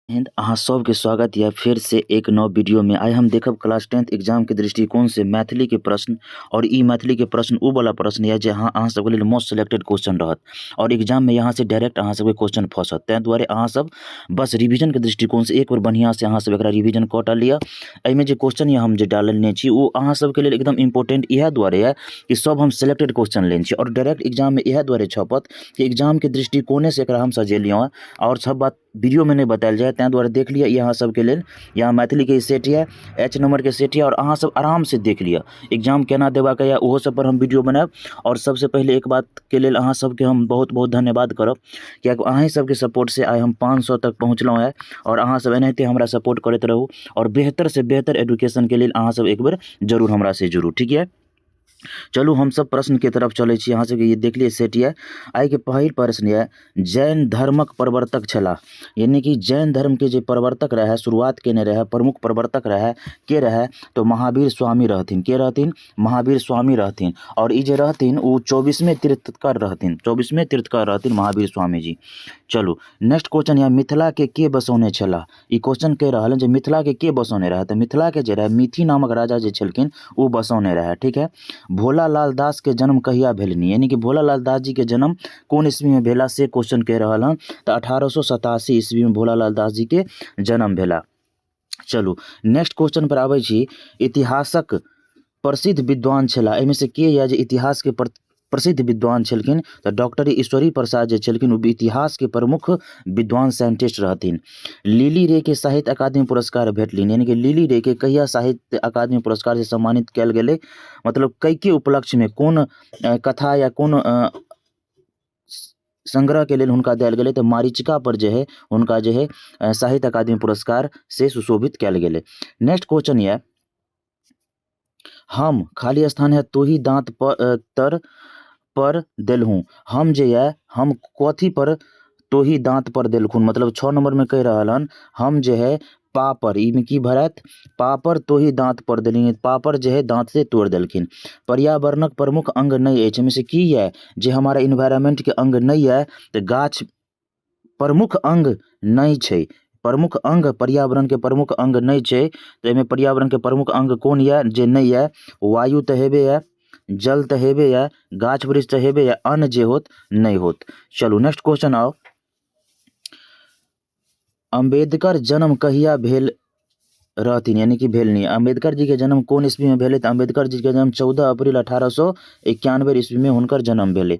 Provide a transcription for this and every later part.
हिंद अहाँ सबके स्वागत या फिर से एक नव वीडियो में। आइ हम देखब क्लास 10th एग्जाम के दृष्टिकोण से मैथिली के प्रश्न और ई मैथिली के प्रश्न उ वाला प्रश्न है जे अहाँ सबके लेल मोस्ट सिलेक्टेड क्वेश्चन रहत और एग्जाम में यहाँ से डायरेक्ट अहाँ सबके क्वेश्चन फंसत। तैं दुआरे अहाँ सब बस रिवीजन के दृष्टिकोण से एक बार बढ़िया से अहाँ सब एकरा रिवीजन कऽ लिअ। एहिमे जे क्वेश्चन हम जे डालने छी वो अहाँ सबके लेल एकदम इंपोर्टेंट इएह दुआरे है कि सब हम सिलेक्टेड क्वेश्चन लेने छी और डायरेक्ट एग्जाम में इएह दुआरे छपत कि एग्जाम के दृष्टिकोणे से एकरा हम सजेलियों है और सब बात वीडियो में नहीं बतायल जाए। तैं दुआरे देख लिया यहाँ सबके लेल यहाँ मैथिली के सेट है, H नंबर के सेट है और अहाँ सब आराम से देख लिया एग्जाम केना देबाक है ओहो सब पर हम वीडियो बनाएब। और सबसे पहले एक बात के लेल अहाँ सबके हम बहुत बहुत धन्यवाद करब कियाकि अहीं सबके सपोर्ट से आइ हम 500 तक पहुँचलहुँ है और अहाँ सब एनाहिते हमरा सपोर्ट करते रहू और बेहतर से बेहतर एजुकेशन के लेल अहाँ सब एक बेर जरूर हमरा से जुड़ू। ठीक है, चलू हम सब प्रश्न के तरफ चले छी। अहाँ सबके ये देख लिये सेट है। आई के पहिल प्रश्न है जैन धर्मक प्रवर्तक छला, यानी कि जैन धर्म के जे प्रवर्तक रहे शुरुआत केने रहे प्रमुख प्रवर्तक रहे के रहे तो महावीर स्वामी रहथिन। के रहथिन? महावीर स्वामी रहथिन। और ई जे रहथिन वो 24वें तीर्थकर रहथिन, 24वें तीर्थकर रहथिन महावीर स्वामी जी। चलू नेक्स्ट क्वेश्चन है मिथिला के बसौने छला। ई क्वेश्चन कह रहा है जे मिथिला के बसौने रहे तो मिथिला के जे रहे मिथि नामक राजा जे छलखिन वो बसौने रहे। ठीक है, भोला लाल दास के जन्म कहिया भेलनी, यानी कि भोला लाल दास जी के जन्म कौन ईस्वी में भेला से क्वेश्चन कह रहा है तो 1887 ईस्वी में भोला लाल दास जी के जन्म भेला। चलू नेक्स्ट क्वेश्चन पर आबै छी इतिहासक प्रसिद्ध विद्वान छला। एहिमे से के या जे इतिहास के प्रसिद्ध विद्वान छलखिन तो डॉक्टर ईश्वरी प्रसाद जे छलखिन वो इतिहास के प्रमुख विद्वान साइंटिस्ट रहथिन। लिली रे के साहित्य अकादमी पुरस्कार भेटलिन, यानी कि लिली रे के कहिया साहित्य अकादमी पुरस्कार से सम्मानित कयल गेलै, मतलब कई के उपलक्ष्य में कौन कथा या कौन संग्रह के लेल हुनका देल गेलै तो मारीचिका पर जे है हुनका जे है साहित्य अकादमी पुरस्कार से सुशोभित कयल गेलै। नेक्स्ट क्वेश्चन ये हम खाली स्थान है तो ही दांत तर पर देलहूँ। हम जे है हम कथी पर तो ही दांत पर देलखुन, मतलब 6 नंबर में कह रहा हन हम जे है पापर ई में की भरत पापर तो ही दांत पर देलिन, पापर जे है दांत से तोड़ देलखिन। पर्यावरणक प्रमुख अंग नहीं है, में से की है जे हमारा इन्वायरमेंट के अंग नहीं है तो गाछ प्रमुख अंग नहीं छै। प्रमुख अंग पर्यावरण के प्रमुख अंग नहीं छै तो एमे पर्यावरण के प्रमुख अंग कौन है जे नहीं है? वायु तो हेबे है, जल तो हेबे है, गाछ वृक्ष तो हेबे है, अन्न जे होत नहीं होत। चलू नेक्स्ट क्वेश्चन आओ अम्बेडकर जन्म कहिया भेल रहथिन, यानी कि भेलनी। अम्बेडकर जी के जन्म कौन ईस्वी में भेले तो अम्बेडकर जी के जन्म 14 अप्रैल 1891 ईस्वी में हुनकर जन्म भेले।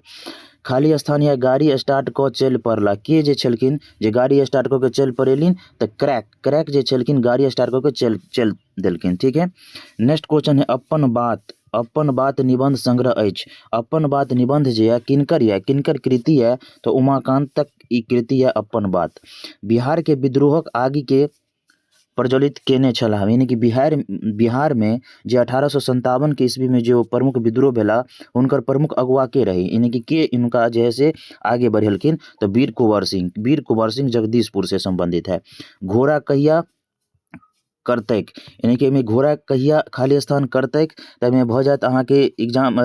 खाली स्थान या गाड़ी स्टार्ट क चल पड़ला के जे छलखिन जे गाड़ी स्टार्ट क के चल पड़ेलिन तो क्रैक जे छलखिन गाड़ी स्टार्ट क के चल देलखिन। ठीक है, नेक्स्ट क्वेश्चन है अपन बात निबंध संग्रह अछि। अपन बात निबंध जे है किनकर कृति है तो उमाकांतक ई कृति है अपन बात। बिहार के विद्रोहक आगि के प्रज्वलित केने छला, यानी कि बिहार में जे 1857 के ईस्वी में जो प्रमुख विद्रोह भेला उनकर प्रमुख अगुवा के रही, यानी कि के इनका जो है से आगे बढ़ेलखिन तो वीर कुंवर सिंह जगदीशपुर से संबंधित है। घोड़ा कहिया करतैक, यानी कि एहिमे घोड़ा कहिया खाली स्थान करतैक तो एहिमे भऽ जायत अहाँके एग्जाम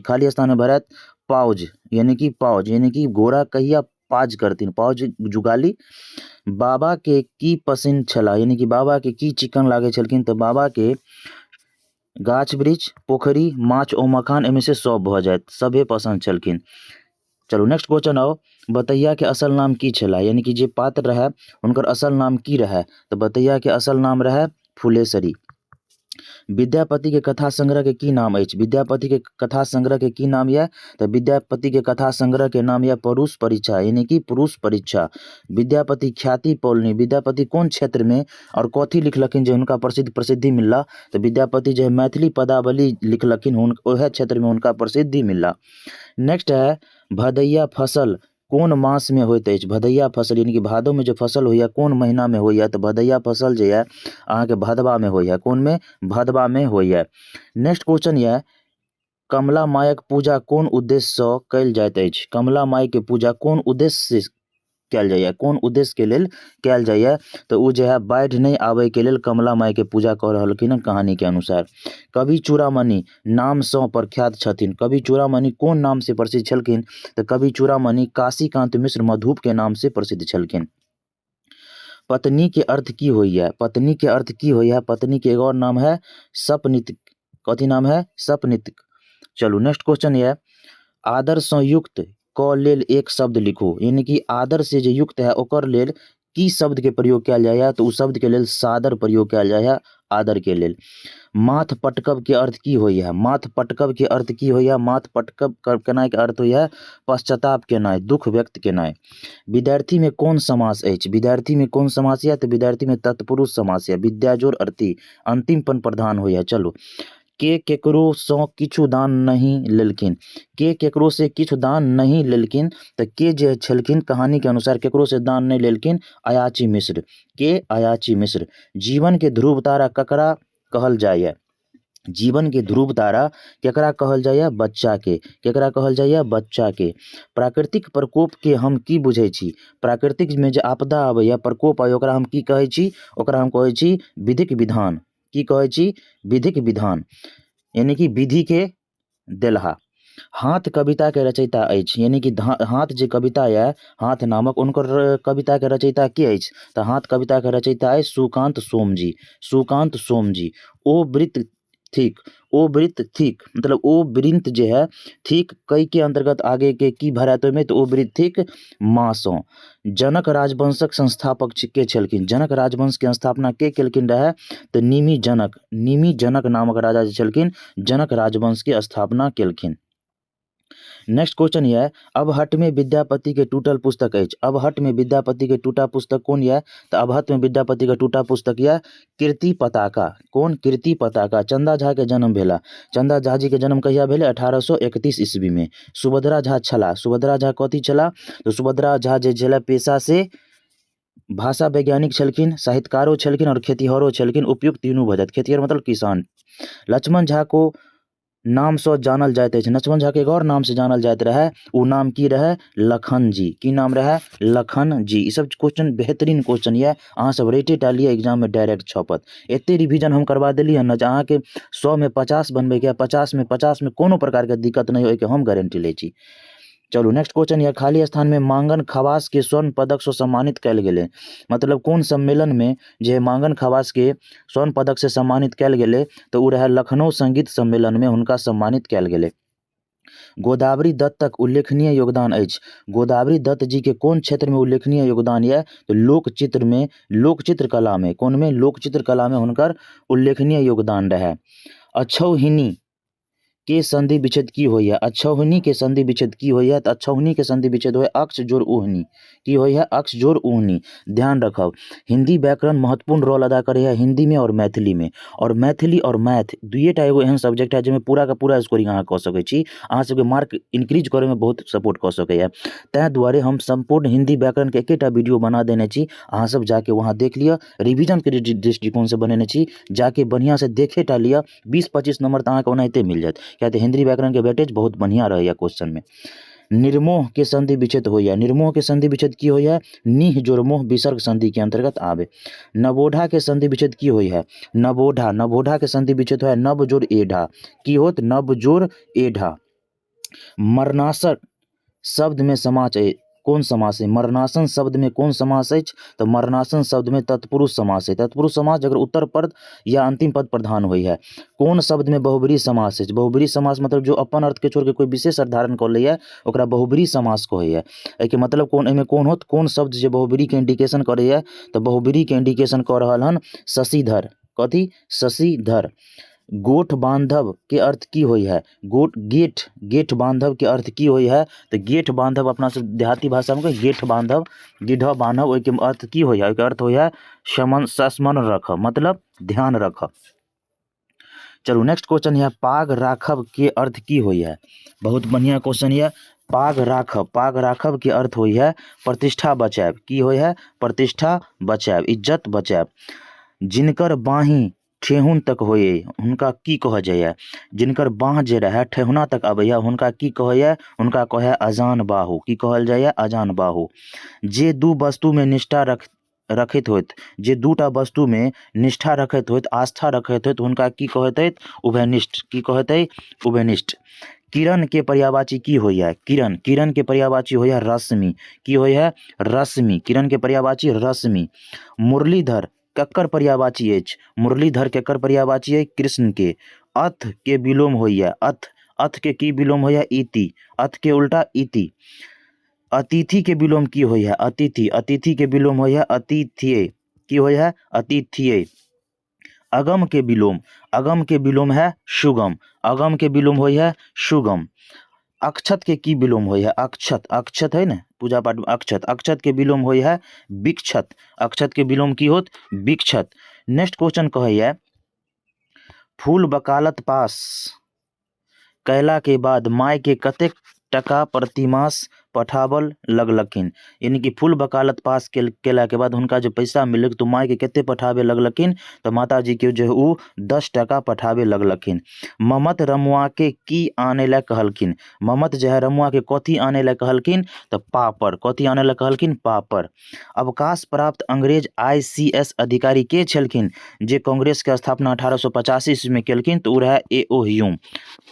खाली स्थान में भरत पाउज, यानी कि घोड़ा कहिया पाज करथिन, पाउज जुगाली। बाबा के की पसंद छला, यानी कि बाबा के की चिकन लागे छलखिन तो बाबा के गाछ वृक्ष पोखरी माछ ओ मखान एहिमे से सब भऽ जायत, सभे पसंद छलखिन। चलू नेक्स्ट क्वेश्चन आओ बतैया के असल नाम की छला, यानी कि जे पात्र रहे उनकर असल नाम की रहे तो बतैया के असल नाम रहे फुलेसरी। विद्यापति के कथा संग्रह के की नाम अछि? विद्यापति के कथा संग्रह के की नाम यऽ तो विद्यापति के कथा संग्रह के नाम यऽ पुरुष परीक्षा, यानी कि पुरुष परीक्षा। विद्यापति ख्याति पौलनी, विद्यापति कौन क्षेत्र में और कथी लिखलखिन जे हुनका प्रसिद्धि मिलला तो विद्यापति जो है मैथिली पदावली लिखलखिन ओहे क्षेत्र में हुनका प्रसिद्धि मिलला। नेक्स्ट है भदैया फसल कौन मास में होइत अछि? भदैया फसल यानी कि भादो में जो फसल होइया कौन महीना में होइया तो भदैया फसल जो है अहाँके भदवा में होइया, कौन में? भदवा में होइया। नेक्स्ट क्वेश्चन यऽ कमला मायक पूजा कौन उद्देश्य से कयल जाइत अछि? कमला माई के पूजा कौन उद्देश्य से कयल जाइए, कौन उद्देश्य के लेल कयल जाइए तो वो जो है बाढ़ि नहीं आवे के लेल कमला माई के पूजा कर रहलखिन कहानी के अनुसार। कवि चूड़ामणि नाम से प्रख्यात छथिन, कवि चूड़ामणि कौन नाम से प्रसिद्ध छलखिन तो कवि चूड़ामणि काशीकांत मिश्र मधुप के नाम से प्रसिद्ध छलखिन। पत्नी के अर्थ की होइए? पत्नी के अर्थ की होइए? पत्नी के एगो और नाम है सपनित। कथी नाम है? सपनित। चलू नेक्स्ट क्वेश्चन ये, आदर सँ युक्त क लेल एक शब्द लिखू। यानी कि आदर से जे युक्त है ओकर लेल की शब्द के प्रयोग कयल जाइए? तो उ शब्द के लेल सादर प्रयोग कयल जाइए आदर के लेल। माथ पटकब के अर्थ की होइए? माथ पटकब के अर्थ की होइए? माथ पटकब केनाइ के अर्थ होइए पश्चाताप केनाइ, दुख व्यक्त केनाइ। विद्यार्थी में कोन समास अछि? विद्यार्थी में कोन समास यऽ? तो विद्यार्थी में तत्पुरुष समास यऽ। विद्याजोड़ अर्थी अंतिम पन प्रधान होइए। चलू, के केकरो सँ किछु दान नहीं लेलखिन। के केकरो से किछु दान नहीं लेलखिन, तो के जे छलखिन कहानी के अनुसार केकरो से दान नहीं लेलखिन? अयाची मिश्र। के? अयाची मिश्र। जीवन के ध्रुव तारा ककरा कहल जाइए? जीवन के ध्रुव तारा केकरा कहल जाइए? बच्चा के। केकरा कहल जाइए? बच्चा के। प्राकृतिक प्रकोप के हम की बुझै छी? प्राकृतिक में जे आपदा आबैए, प्रकोप आबैए, ओकरा हम की कहै छी? ओकरा हम कहै छी विधिक विधान। की कहै छी? विधिक विधान, यानी कि विधि के देलहा। हाथ कविता के रचयिता अछि, यानी कि हाथ जे कविता ये, हाथ नामक, उनकर कविता के रचयिता के अछि? तो हाथ कविता के रचयिता अछि सुकांत सोम जी। सुकांत सोम जी। ओ वृत्त थिक। ओ वृत्त थिक मतलब ओ वृंत जे है थिक कई के अंतर्गत आगे के की भरात में? तो ओ वृत्त थिक माँ सँ। जनक राजवंशक संस्थापक के छलखिन? जनक राजवंश के स्थापना के केलखिन रहे? तो निमि जनक। निमि जनक नामक राजा जे छलखिन जनक राजवंश के स्थापना केलखिन। नेक्स्ट क्वेश्चन ये, अबहट में विद्यापति के टूटल पुस्तक अछि। अबहट में विद्यापति के टूटा पुस्तक कौन ये? तो अबहट में विद्यापति के टूटा पुस्तक ये कीर्ति पताका। कौन? कीर्ति पताका। चंदा झा के जन्म भेला। चंदा झा जी के जन्म कहिया भेले? 1831 ईस्वी में। सुभद्रा झा छला। सुभद्रा झा कथी छला? तो सुभद्रा झा जे छला पेशा से भाषा वैज्ञानिक छलखिन, साहित्यकारो छलखिन और खेतिहरो छलखिन। उपयुक्त तीनू भऽ जायत। खेतिहर मतलब किसान। लक्ष्मण झा को नाम से जानल जाइत अछि। लक्ष्मण झा के एगो और नाम से जानल जाइत रहे, उ नाम की रहे? लखन जी। की नाम रहे? लखन जी। ई सब क्वेश्चन बेहतरीन क्वेश्चन ये, अहाँ सब रेटे टा लिअ, एग्जाम में डायरेक्ट छपत। एते रिवीजन हम करवा देली हन जे अहाँ के 100 में 50 बनबे के, 50 में कोनो प्रकार के दिक्कत नहीं होय के हम गारंटी लै छी। चलू नेक्स्ट क्वेश्चन ये, खाली स्थान में मांगन खवास के स्वर्ण पदक से सम्मानित कयल गेलै। मतलब कौन सम्मेलन में जे मांगन खवास के स्वर्ण पदक से सम्मानित कयल गेलै? तो उ रहे लखनऊ संगीत सम्मेलन में हुनका सम्मानित कयल गेलै। गोदावरी दत्तक उल्लेखनीय योगदान अछि। गोदावरी दत्त जी के कौन क्षेत्र में उल्लेखनीय योगदान है? तो लोकचित्र में, लोकचित्र कला में। कौन में? लोकचित्र कला में हुनकर उल्लेखनीय योगदान रहे। अछौहिनी के संधि विच्छेद की होइए? अछौहिनी के संधि विच्छेद की होइए? तो अछौहिनी के संधि विच्छेद होइए अक्ष जोड़ उहनी। की होइए? अक्ष जोड़ उहनी। ध्यान रखब, हिंदी व्याकरण महत्वपूर्ण रोल अदा करे है हिंदी में और मैथिली में। और मैथिली और मैथ दुइटा एगो एहन सब्जेक्ट है जिसमें पूरा का पूरा स्कोरिंग अहाँ कऽ सकै छी। अहाँ सबके मार्क इंक्रीज करे में बहुत सपोर्ट कऽ सकैए। तैं दुआरे हम संपूर्ण हिंदी व्याकरण के एकेटा वीडियो बना देने छी, अहाँ सब जाके वहाँ देख लिअ। रिविजन के दृष्टिकोण से बनेने छी, जाके बढ़िया से देखे टा लिअ। 20-25 नंबर तो अहाँके ओनाहिते मिल जायत, क्या तो हिंदी व्याकरण के वेटेज बहुत बढ़िया रहेगा क्वेश्चन में। निर्मोह के संधि विच्छेद होइए। निर्मोह के संधि विच्छेद की होइए? निह जोड़ मोह विसर्ग संधि के अंतर्गत आवे। नवोढ़ा के संधि विच्छेद की होइए? नवोढ़ा। नवोढ़ा के संधि विच्छेद है नव जोड़ एढ़ा। की होत? नव जोड़ एढ़ा। मरणासक शब्द में समास है, कौन समास है? मरणासन शब्द में कौन समास है? तो मरणासन शब्द में तत्पुरुष समास है। तत्पुरुष समास अगर उत्तर पद या अंतिम पद प्रधान हुई है। कौन शब्द में बहुब्री समास है? बहुब्री समास मतलब जो अपन अर्थ के छोड़ के कोई विशेष अर्थ धारण कर लैया ओकरा बहुब्री समास कहैया। एके मतलब कौन, एमे कौन होत? कौन शब्द जे बहुब्री के इंडिकेशन करैया? तो बहुब्री के इंडिकेशन कर रहल हन शशिधर। कथी? शशिधर। गोठ बांधव के अर्थ की होई है? गेठ। गेठ बांधव के अर्थ की होई है? तो गेठ बांधव अपना सब देहाती भाषा में गेठ बांधव, गिढ़ बांधव, ओइ के अर्थ की होई है? ओइ के अर्थ होई है स्मरण रख, मतलब ध्यान रख। चलू नेक्स्ट क्वेश्चन है, पाग राखब के अर्थ की होई है? बहुत बढ़िया क्वेश्चन है। पाग राखब, पाग राखब के अर्थ होई है प्रतिष्ठा बचाएब। की होई है? प्रतिष्ठा बचाएब, इज्जत बचाएब। जिनकर बाही ठेहुन तक होइए हुनका की कहल जाइए? जिनकर बाह जे रहे ठेहुना तक आबैया हुनका की कहैया? हुनका कहै अजान बाहु। की कहल जाइए? अजान बाहु। जे दू वस्तु में निष्ठा रखैत होइत, जे दूटा वस्तु में निष्ठा रखैत होइत, आस्था रखैत होइत, हुनका की कहैत अछि? उभयनिष्ठ। की कहैत अछि? उभयनिष्ठ। किरण के पर्यायवाची की होइए? किरण के पर्यायवाची होइए रश्मि। की होइए? रश्मि। किरण के पर्यायवाची रश्मि। मुरलीधर केकर पर्यायवाची अछि? मुरलीधर केकर पर्यायवाची है? कृष्ण के। अथ के विलोम होइए? अथ के की विलोम होइए? इति। अथ के उल्टा इति। अतिथि के विलोम की होइए? अतिथि के विलोम होइए अतिथ्य। की होइए? अतिथ्य। अगम के विलोम है सुगम। अगम के विलोम होइए सुगम। अक्षत के की विलोम होइए? अक्षत है ना पूजा पाठ में अक्षत के विलोम होइए विक्षत। अक्षत के विलोम की होत? विक्षत। नेक्स्ट क्वेश्चन कहैया फूल वकालत पास कयला के बाद माय के कतेक टका प्रतिमास पठाबल लगलखिन? यानी कि फूल वकालत पास केला के बाद हुनका जो पैसा मिलल तो माय के कते पठाबे लगलखिन? तो माता जी के जो है उ 10 टका पठाबे लगलखिन। ममत रमुआ के की आने ला कहलखिन? ममत जो है रमुआ के कथी आने ला कहलखिन? तो पापड़। कथी आने ला कहलखिन? पापड़। अवकाश प्राप्त अंग्रेज ICS अधिकारी के छलखिन जे कांग्रेस के स्थापना 1885 ईस्वी में केलखिन? तो उ रहे A.O. ह्यूम।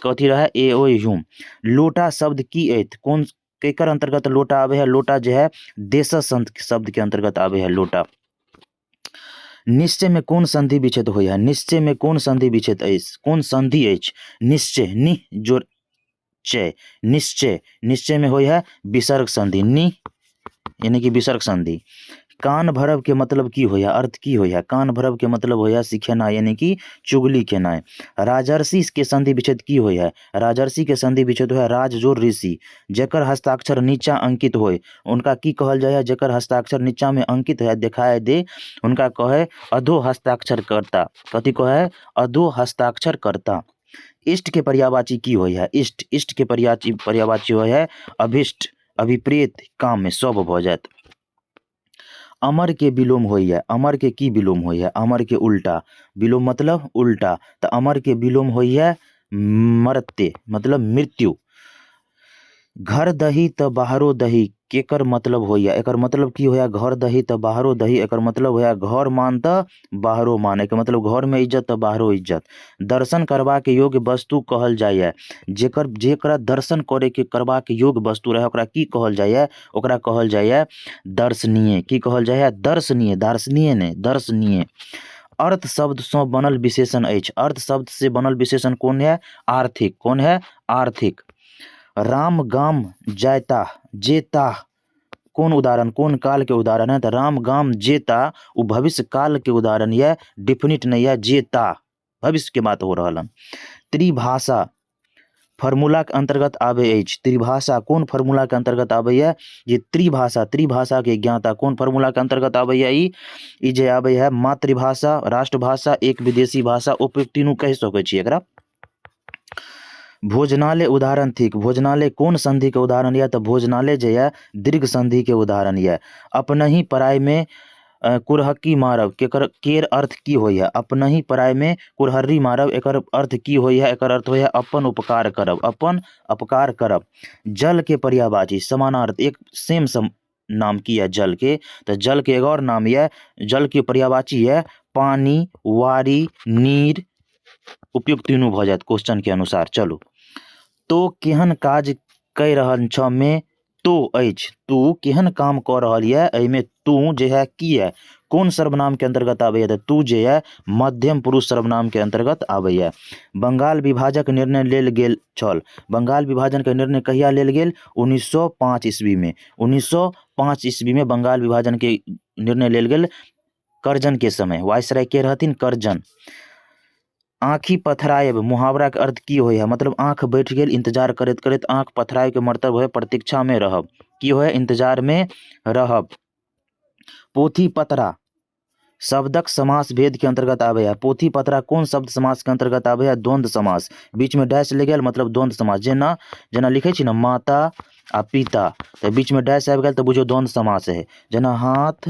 कथी रहे? A.O. ह्यूम। लोटा शब्द की अछि? कौन केकर अंतर्गत लोटा आवे है? लोटा जो है देशज शब्द के अंतर्गत आवे है लोटा। निश्चय में कौन संधि विच्छेद होइए? निश्चय में कौन संधि विच्छेद अछि? कौन संधि अछि? निश्चय नि जोड़ चय। निश्चय में होइए विसर्ग संधि। नि यानी कि विसर्ग संधि। कान भरब के मतलब की होइए? अर्थ की होइए? कान भरब के मतलब होइए सिखेनाइ यानी कि चुगली केनाइ। राजर्षि के संधि विच्छेद की होइए? राजर्षि के संधि विच्छेद होइए राज जोड़ ऋषि। जेकर हस्ताक्षर नीचा अंकित होय उनका की कहल जाए? जेकर हस्ताक्षर नीचा में अंकित है दिखाई दे उनका कहे अधो हस्ताक्षरकर्ता। कथी कहे? अधो हस्ताक्षरकर्ता। इष्ट के पर्यायवाची की होइए? इष्ट के पर्यायवाची होइए अभिष्ट। अभिप्रेत काम में सब भ जायत। अमर के विलोम होइए? अमर के की विलोम होइए? अमर के उल्टा। विलोम मतलब उल्टा। तो अमर के विलोम होइए मरते मतलब मृत्यु। घर दही तो बाहरो दही केकर मतलब होइए? एकर मतलब की होइए? घर दही तो बाहरो दही। एकर मतलब होइए घर मान तो बाहरो मान। एकर मतलब घर में इज्जत तो बाहरो इज्जत। दर्शन करबा के योग्य वस्तु कहल जाइए? जेकरा दर्शन करे के करबा के योग्य वस्तु रहे ओकरा की कहल जाइए? ओकरा कहल जाइए दर्शनीय। की कहल जाइए? दर्शनीय। दार्शनीय नहीं दर्शनीय। अर्थ शब्द से बनल विशेषण अछि? अर्थ शब्द से बनल विशेषण कौन है? आर्थिक। कौन है? आर्थिक। राम गाम जाता जेता कौन उदाहरण? कौन काल के उदाहरण है? तो राम गाम जेता वो भविष्य काल के उदाहरण है डिफिनिट नहीं है। जेता भविष्य के बात हो रहा है। त्रिभाषा फार्मूला के अंतर्गत आवे अछि? त्रिभाषा कौन फार्मूला के अंतर्गत आवे है? ये त्रिभाषा के ज्ञाता कौन फार्मूला के अंतर्गत आवे है? ई जे आवे है मातृभाषा, राष्ट्रभाषा, एक विदेशी भाषा, उपयुक्त तीनों कह सकै छी एकरा। भोजनालय उदाहरण थिक। भोजनालय कौन संधि के उदाहरण है? तो भोजनालय जो है दीर्घ संधि के उदाहरण है। अपनहि पराय में कुरहक्की मारब केर अर्थ की होइए? अपनहि पराय में कुरहरी मारब एकर अर्थ की होइए? एकर अर्थ होइए अपन उपकार करब। अपन उपकार करब। जल के पर्यायवाची समानार्थ एक सेम नाम की है जल के? तो जल के एक और नाम है जल के पर्यायवाची है पानी, वारी, नीर। उपयुक्त तीनों भ जायत क्वेश्चन के अनुसार। चलो तो केहन काज कह रहल छ में तो अछि? तू केहन काम कर रहल है एहिमे तू जे है की है? कौन सर्वनाम के अंतर्गत आवे है? तो तू जे है मध्यम पुरुष सर्वनाम के अंतर्गत आवे है। बंगाल विभाजक निर्णय लेल गेल छल। बंगाल विभाजन के निर्णय कहिया लेल गेल? 1905 ईस्वी में। 1905 ईस्वी में बंगाल विभाजन के निर्णय लेल गेल कर्जन के समय। वायसराय के रहथिन? कर्जन। आँखि पथरायब मुहावरा के अर्थ की होय है? मतलब आँख बैठ गेल इंतजार करैत करैत आँख पथराय के मतलब है प्रतीक्षा में रहब। की होय? इंतजार में रहब। पोथी पतरा शब्दक समास भेद के अंतर्गत आवे है। पोथी पतरा कौन शब्द समास के अंतर्गत आवे है? द्वंद्व समास। बीच में डैश ले गेल मतलब द्वंद्व समास। जेना लिखे छी ना माता आ पिता तो बीच में डैश आबि गेल तो बुझियो द्वंद्व समास है। जेना हाथ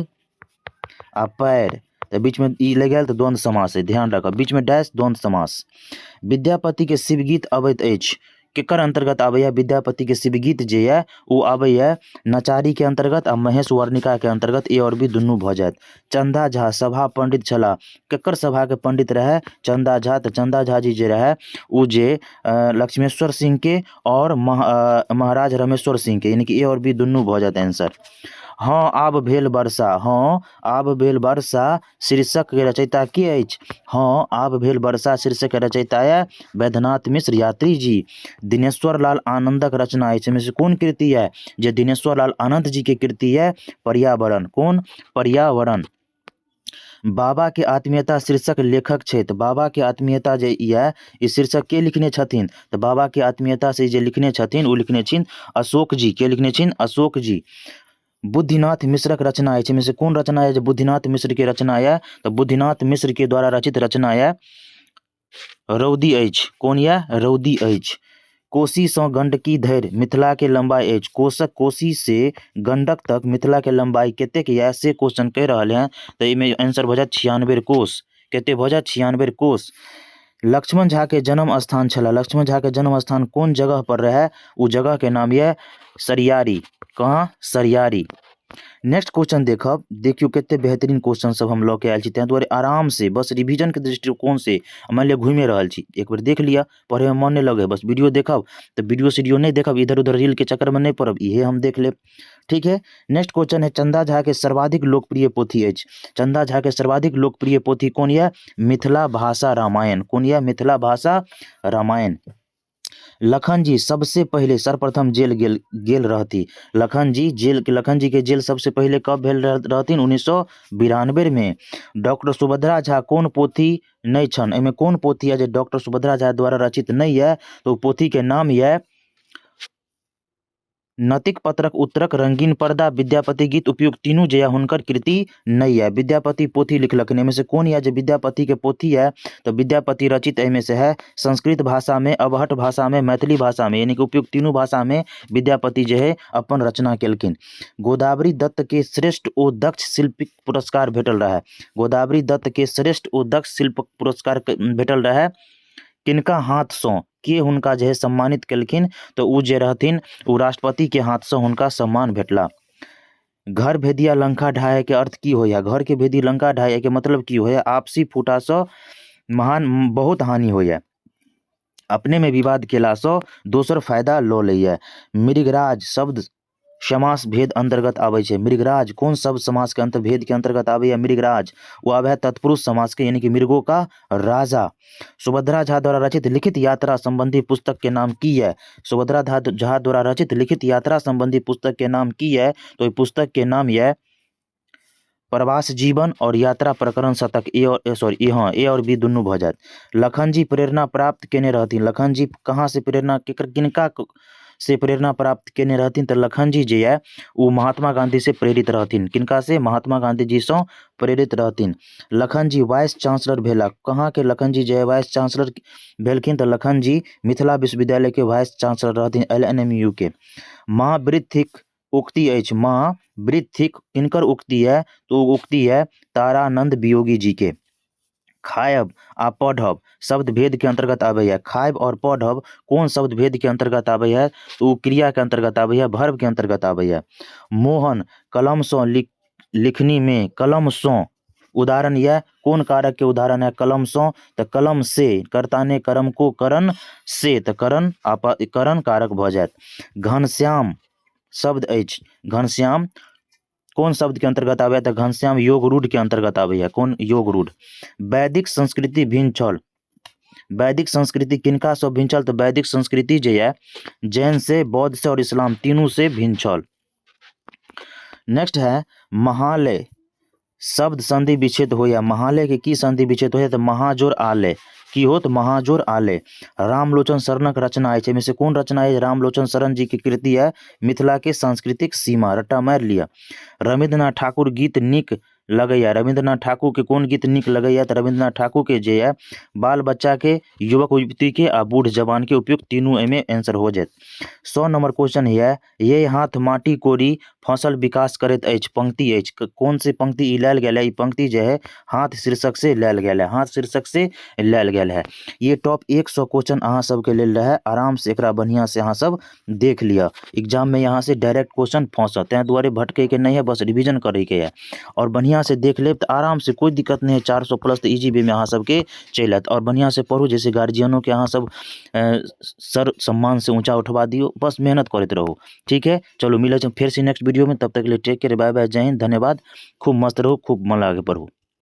आ पैर तो बीच में ई ले गेल तो द्वंद्व समास है। ध्यान रखब बीच में डैश द्वंद्व समास। विद्यापति के शिव गीत अबैत अछि केकर अंतर्गत आबैया विद्यापति के शिव गीत जे है वो आबैया नचारी के अंतर्गत आ महेश वर्णिका के अंतर्गत ए और बी दुनू भऽ जायत। चंदा झा सभा पंडित छला, केकर सभा के पंडित रहे चंदा झा, तो चंदा झा जी जे रहे उ जे लक्ष्मेश्वर सिंह के और महाराज रमेश्वर सिंह के, यानी कि ए और बी दुनू भऽ जायत आंसर। हाँ आब भेल वर्षा, हाँ आब भेल वर्षा शीर्षक के रचयिता के अछि? हाँ आब भेल वर्षा शीर्षक के रचयिता है वैद्यनाथ मिश्र यात्री जी। दिनेश्वर लाल आनंदक रचना अछि, में से कौन कृति है? जे दिनेश्वर लाल आनंद जी के कृति है पर्यावरण। कौन? पर्यावरण। बाबा के आत्मीयता शीर्षक लेखक छै, तो बाबा के आत्मीयता जे यऽ ई शीर्षक के लिखने छथिन? तो बाबा के आत्मीयता से जे लिखने छथिन वो लिखने छिन अशोक जी। के लिखने छिन? अशोक जी। बुद्धिनाथ मिश्रक रचना है, में से कौन रचना है जो बुद्धिनाथ मिश्र के रचना है? तो बुद्धिनाथ मिश्र के द्वारा रचित रचना है रौदी अछि। कौन यऽ? रौदी अछि। कोशी सँ गंडकी धरि मिथिला के लंबाई अछि। कोशी से गंडक तक मिथिला के लंबाई कतेक यऽ से क्वेश्चन कह रहल हैं, तो इमे आंसर भऽ जायत 96 कोस। कते भऽ जायत? 96 कोस। लक्ष्मण झा के जन्म स्थान छला, लक्ष्मण झा के जन्म स्थान कौन जगह पर रहे? उ जगह के नाम यऽ सरियारी। कहाँ? सरियारी। नेक्स्ट क्वेश्चन देखब, देखियो कते बेहतरीन क्वेश्चन सब हम लऽ के आयल छी, तें दुआरे आराम से बस रिवीजन के दृष्टिकोण से मान लिया घूमे रहल छी, एक बार देख लिया, पढ़े में मन नहीं लगे बस वीडियो देखब, तो वीडियो सीडियो नहीं देखब, इधर उधर रील के चक्कर में नहीं पड़ब, इहे हम देख लेब। ठीक है। नेक्स्ट क्वेश्चन है चंदा झा के सर्वाधिक लोकप्रिय पोथी अछि। चंदा झा के सर्वाधिक लोकप्रिय पोथी कौन यऽ? मिथिला भाषा रामायण। कौन यऽ? मिथिला भाषा रामायण। लखन जी सबसे पहले सर्वप्रथम जेल गेल रहती। लखन जी के जेल सबसे पहले कब भेल रहथिन? 1992 में। डॉक्टर सुभद्रा झा कौन पोथी नहीं छन? एमे कौन पोथी है जो डॉक्टर सुभद्रा झा द्वारा रचित नहीं है? तो पोथी के नाम यह नतिक पत्रक उत्तरक रंगीन पर्दा विद्यापति गीत उपयुक्त तीनों जे हुनकर कृति नहीं है। विद्यापति पोथी लिखलखिन, में से कौन है जो विद्यापति के पोथी है? तो विद्यापति रचित में से है संस्कृत भाषा में, अबहट भाषा में, मैथिली भाषा में, यानी कि उपयुक्त तीनों भाषा में विद्यापति जो है अपन रचना केलखिन। गोदावरी दत्त के श्रेष्ठ ओ दक्ष शिल्पी पुरस्कार भेटल रहे। गोदावरी दत्त के श्रेष्ठ ओ दक्ष शिल्प पुरस्कार भेटल रहे किनका हाथ सौ? के हुनका जे है सम्मानित केलखिन? तो उ जे रहथिन उ राष्ट्रपति के हाथ से हुनका सम्मान भेटला। घर भेदिया लंका ढाए के अर्थ की होया? घर के भेदी लंका ढाए के मतलब की होया? आपसी फूटा से महान बहुत हानि होया, अपने में विवाद केला से दोसर फायदा लो लैया। मृगराज शब्द समास भेद अंतर्गत आवे छे। मृगराज कौन शब्द समास के अंतर भेद के अंतर्गत आवे? मृगराज वो आवे है तत्पुरुष समास के, यानी कि मृगों का राजा। सुभद्रा झा द्वारा रचित लिखित यात्रा संबंधी पुस्तक के नाम की है? सुभद्रा झा द्वारा रचित लिखित यात्रा संबंधी पुस्तक के नाम की है? तो ये पुस्तक के नाम यह प्रवास जीवन और यात्रा प्रकरण शतक। ए और बी दुनू भऽ जायत। लखन जी प्रेरणा प्राप्त केने रहथिन। लखन जी कहाँ से प्रेरणा किनका से प्रेरणा प्राप्त केने रहथिन? तो लखन जी जे है वो महात्मा गांधी से प्रेरित रहथिन। किनका से? महात्मा गांधी जी से प्रेरित रहथिन। लखन जी वाइस चांसलर भेला। कहाँ के लखन जी जो है वाइस चांसलर भेलखिन? तो लखन जी मिथिला विश्वविद्यालय के वाइस चांसलर रहथिन, LNMU के। महावृत्तिक उक्ति अछि। महावृत्तिक किनकर उक्ति है? तो उक्ति है तारानंद वियोगी जी के। खायब आ पढ़ब शब्द भेद के अंतर्गत आवे है। खायब और पढ़ब कौन शब्द भेद के अंतर्गत आवे है? तो क्रिया के अंतर्गत आवे है, वर्ब के अंतर्गत आवे है। मोहन कलम सौ लिखनी में कलम सौ उदाहरण यह कौन कारक के उदाहरण है? कलम सौ। तो कलम से कर्ता ने कर्म को करण से, तो करण कारक भऽ जायत। घनश्याम शब्द अछि। घनश्याम कौन शब्द के अंतर्गत आवे? तो घनश्याम योग रूढ़ के अंतर्गत आवे है। कौन? योग रूढ़। वैदिक संस्कृति भिन्न छल। वैदिक संस्कृति किनका से भिन्न छल? तो वैदिक संस्कृति जो है जैन से, बौद्ध से और इस्लाम तीनों से भिन्न छल। नेक्स्ट है महालय शब्द संधि विच्छेद होया। महालय के की संधि विच्छेद होया? तो महाजोर आलय की होत? महाजोर आलय। रामलोचन शरणक रचना है, में से कौन रचना है? रामलोचन शरण जी की कृति है मिथिला के सांस्कृतिक सीमा। रट्टा मार लिया। रविंद्रनाथ ठाकुर गीत निक लगैया। रविंद्रनाथ ठाकुर के कौन गीत निक लगैया? तो रविंद्रनाथ ठाकुर के जे है बाल बच्चा के, युवक युवती के आ बूढ़ जवान के उपयुक्त तीनों एमे आंसर हो जाए। 100 नंबर क्वेश्चन है ये हाथ माटी कोरी फसल विकास करैत अछि पंक्ति अछि, कौन सी पंक्ति ई लेल गेल है? ई पंक्ति जो है हाथ शीर्षक से लेल गेल है, हाथ शीर्षक से लेल गेल है। ये टॉप 100 क्वेश्चन अहाँ सबके लेल रहे, आराम से एकरा बढ़िया से अहाँ सब देख लिया। एग्जाम में यहाँ से डायरेक्ट क्वेश्चन फंसत, तैं दुआरे भटके के नहीं है, बस रिवीजन करे के है और बढ़िया से देख लेब तो आराम से कोई दिक्कत नहीं है। 400 प्लस तो इजी वे में अहाँ सबके चल आत और बढ़िया से पढ़ू। जैसे गार्जियनों के अहाँ सब सर सम्मान से ऊंचा उठवा दियो, बस मेहनत करते रहो। ठीक है, चलो मिले फिर से नेक्स्ट वीडियो में, तब तक के लिए टेक केयर, बाय बाय, जय हिंद, धन्यवाद। खूब मस्त रहो, खूब मन लगा के पढ़ो।